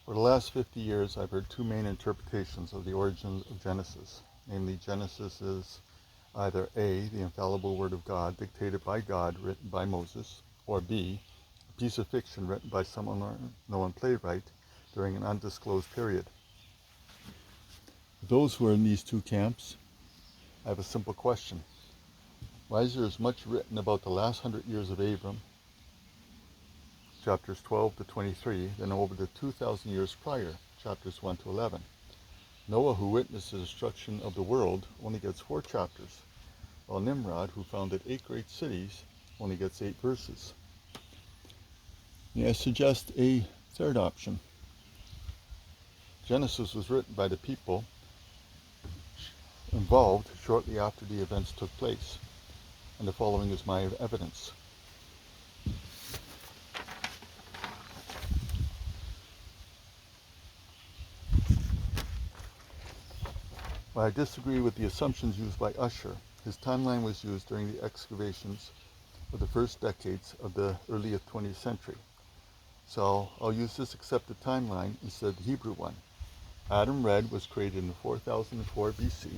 For the last 50 years, I've heard two main interpretations of the origin of Genesis. Namely, Genesis is either A, the infallible word of God, dictated by God, written by Moses, or B, a piece of fiction written by some unknown playwright during an undisclosed period. For those who are in these two camps, I have a simple question. Why is there as much written about the last 100 years of Abram, chapters 12 to 23, than over the 2,000 years prior, chapters 1 to 11? Noah, who witnessed the destruction of the world, only gets 4 chapters, while Nimrod, who founded 8 great cities, only gets 8 verses. May I suggest a third option? Genesis was written by the people involved shortly after the events took place, and the following is my evidence. While I disagree with the assumptions used by Usher, his timeline was used during the excavations of the first decades of the early 20th century. So I'll use this accepted timeline instead of the Hebrew one. Adam Red was created in 4004 BC,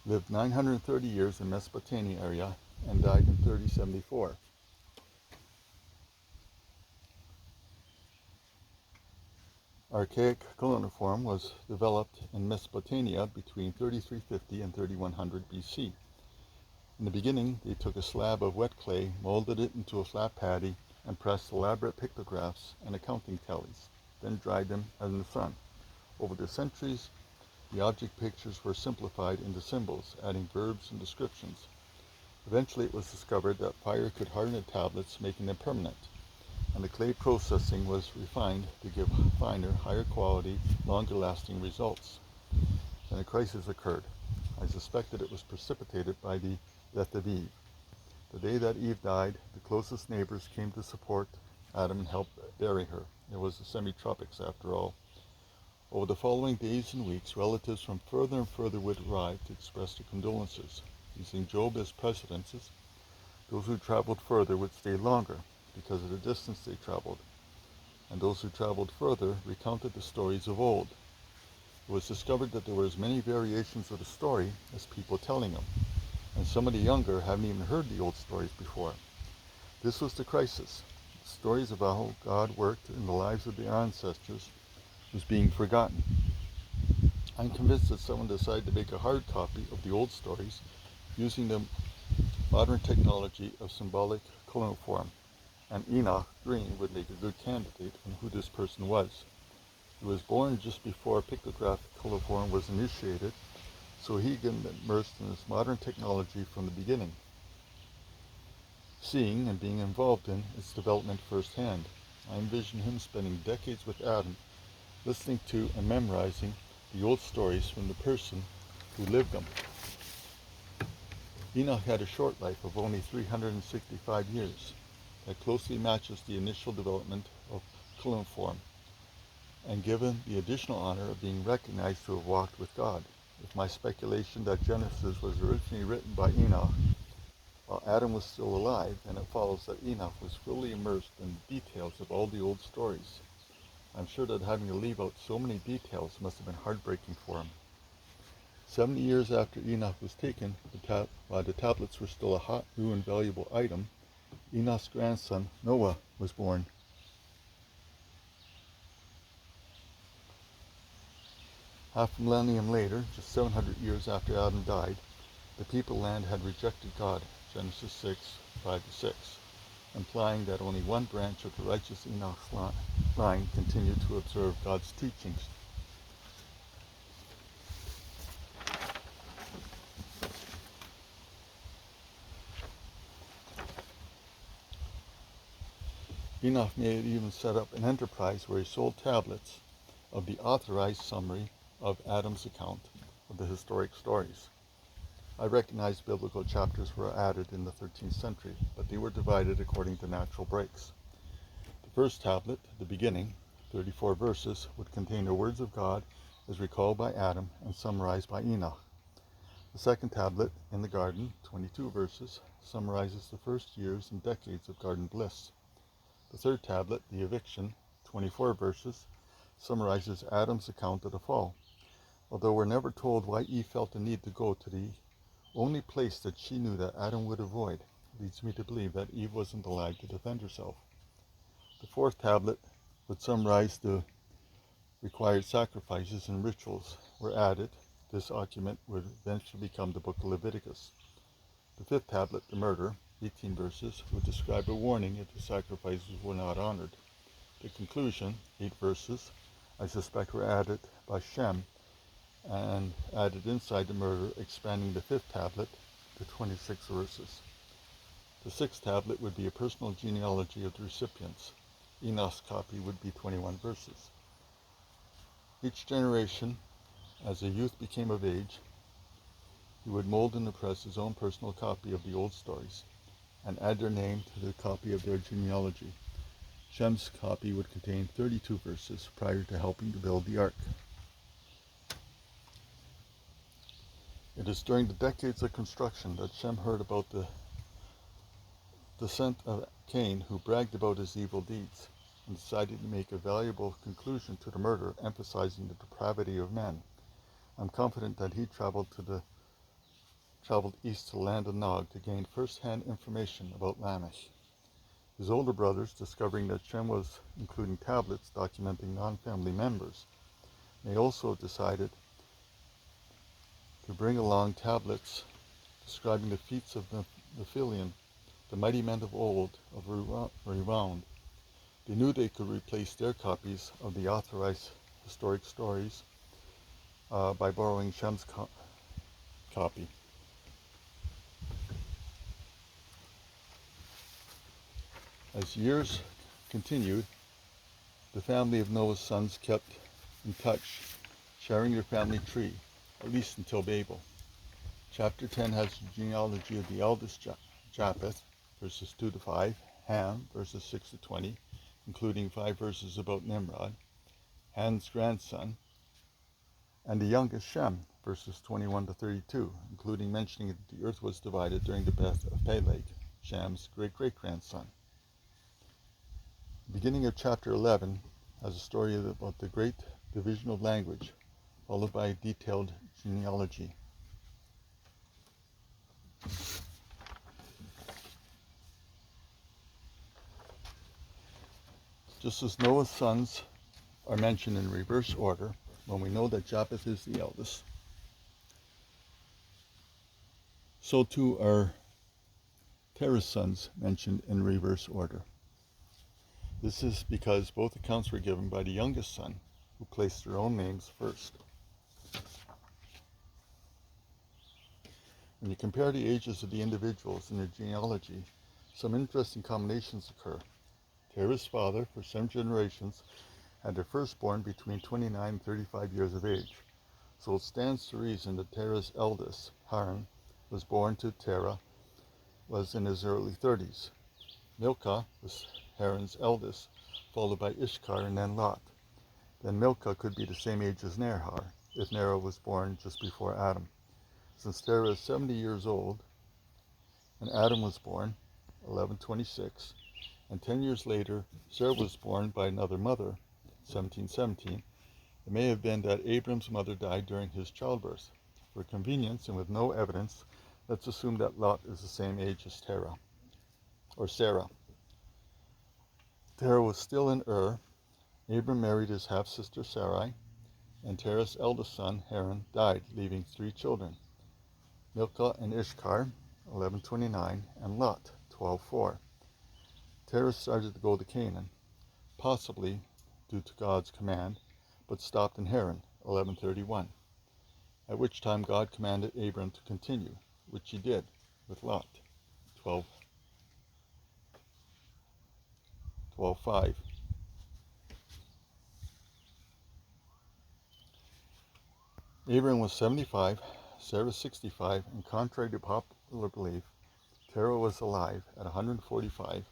lived 930 years in Mesopotamia area, and died in 3074. Archaic cuneiform was developed in Mesopotamia between 3350 and 3100 BC. In the beginning, they took a slab of wet clay, molded it into a flat patty, and pressed elaborate pictographs and accounting tallies, then dried them in the sun. Over the centuries, the object pictures were simplified into symbols, adding verbs and descriptions. Eventually, it was discovered that fire could harden the tablets, making them permanent, and the clay processing was refined to give finer, higher quality, longer-lasting results. Then a crisis occurred. I suspected it was precipitated by the death of Eve. The day that Eve died, the closest neighbors came to support Adam and help bury her. It was the semi-tropics after all. Over the following days and weeks, relatives from further and further would arrive to express their condolences. Using Job as precedences, those who traveled further would stay longer because of the distance they traveled, and those who traveled further recounted the stories of old. It was discovered that there were as many variations of the story as people telling them, and some of the younger haven't even heard the old stories before. This was the crisis. The stories about how God worked in the lives of their ancestors was being forgotten. I'm convinced that someone decided to make a hard copy of the old stories using the modern technology of symbolic cuneiform, and Enoch Green would make a good candidate on who this person was. He was born just before pictographic cuneiform was initiated, so he got immersed in this modern technology from the beginning, seeing and being involved in its development firsthand. I envision him spending decades with Adam, listening to and memorizing the old stories from the person who lived them. Enoch had a short life of only 365 years. That closely matches the initial development of cuneiform, and given the additional honor of being recognized to have walked with God. If my speculation that Genesis was originally written by Enoch while Adam was still alive, then it follows that Enoch was fully immersed in the details of all the old stories. I'm sure that having to leave out so many details must have been heartbreaking for him. 70 years after Enoch was taken, while the tablets were still a hot, new, and valuable item, Enoch's grandson, Noah, was born. Half a millennium later, just 700 years after Adam died, the people of the land had rejected God, Genesis 6, 5-6, implying that only one branch of the righteous Enoch's line continued to observe God's teachings. Enoch may have even set up an enterprise where he sold tablets of the authorized summary of Adam's account of the historic stories. I recognize biblical chapters were added in the 13th century, but they were divided according to natural breaks. The first tablet, the beginning, 34 verses, would contain the words of God as recalled by Adam and summarized by Enoch. The second tablet, in the garden, 22 verses, summarizes the first years and decades of garden bliss. The third tablet, the eviction, 24 verses, summarizes Adam's account of the fall. Although we're never told why Eve felt the need to go to the only place that she knew that Adam would avoid, leads me to believe that Eve wasn't allowed to defend herself. The fourth tablet would summarize the required sacrifices and rituals were added. This document would eventually become the book of Leviticus. The fifth tablet, the murder, 18 verses, would describe a warning if the sacrifices were not honored. The conclusion, 8 verses, I suspect were added by Shem and added inside the murder, expanding the fifth tablet to 26 verses. The sixth tablet would be a personal genealogy of the recipients. Enoch's copy would be 21 verses. Each generation, as a youth became of age, he would mold and impress his own personal copy of the old stories and add their name to the copy of their genealogy. Shem's copy would contain 32 verses prior to helping to build the ark. It is during the decades of construction that Shem heard about the descent of Cain, who bragged about his evil deeds and decided to make a valuable conclusion to the murder, emphasizing the depravity of man. I'm confident that he traveled east to the land of Nog to gain first-hand information about Lamech. His older brothers, discovering that Shem was including tablets documenting non-family members, may also have decided to bring along tablets describing the feats of the Nephilim, the mighty men of old, of renown. They knew they could replace their copies of the authorized historic stories by borrowing Shem's copy. As years continued, the family of Noah's sons kept in touch, sharing their family tree, at least until Babel. Chapter 10 has the genealogy of the eldest Japheth, verses 2 to 5, Ham, verses 6 to 20, including 5 verses about Nimrod, Ham's grandson, and the youngest Shem, verses 21 to 32, including mentioning that the earth was divided during the death of Peleg, Sham's great-great-grandson. The beginning of chapter 11 has a story about the great division of language, followed by a detailed genealogy. Just as Noah's sons are mentioned in reverse order, when we know that Japheth is the eldest, so too are Terah's sons mentioned in reverse order. This is because both accounts were given by the youngest son, who placed their own names first. When you compare the ages of the individuals in their genealogy, some interesting combinations occur. Terah's father, for 7 generations, had their firstborn between 29 and 35 years of age. So it stands to reason that Terah's eldest, Haran, was born to Terah, was in his early 30s. Milcah was Haran's eldest, followed by Ishkar and then Lot. Then Milcah could be the same age as Nahor, if Nahor was born just before Adam. Since Terah is 70 years old, and Adam was born, 1126, and 10 years later, Sarah was born by another mother, 1717, it may have been that Abram's mother died during his childbirth. For convenience and with no evidence, let's assume that Lot is the same age as Terah, or Sarah. Terah was still in Ur. Abram married his half-sister Sarai, and Terah's eldest son, Haran, died, leaving 3 children, Milcah and Ishkar, 1129, and Lot, 1204. Terah started to go to Canaan, possibly due to God's command, but stopped in Haran, 1131, at which time God commanded Abram to continue, which he did with Lot, 12:5. Abram was 75, Sarah 65, and contrary to popular belief, Terah was alive at 145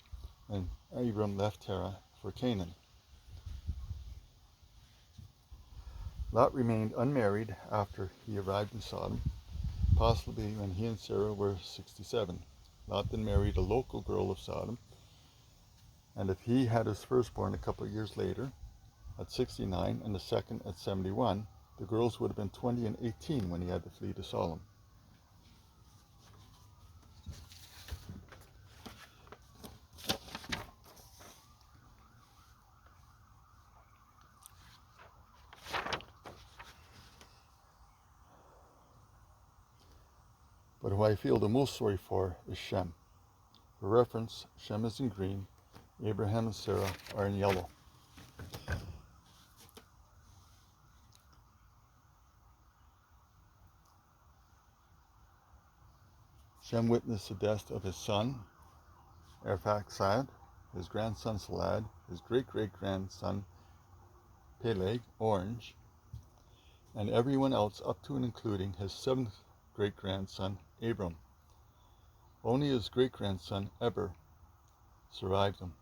when Abram left Terah for Canaan. Lot remained unmarried after he arrived in Sodom, possibly when he and Sarah were 67. Lot then married a local girl of Sodom, And if he had his firstborn a couple of years later, at 69, and the second at 71, the girls would have been 20 and 18 when he had to flee to Sodom. But who I feel the most sorry for is Shem. For reference, Shem is in green, Abraham and Sarah are in yellow. Shem witnessed the death of his son, Arphaxad, his grandson Salad, his great-great-grandson Peleg, Orange, and everyone else up to and including his seventh great-grandson Abram. Only his great-grandson Eber survived him.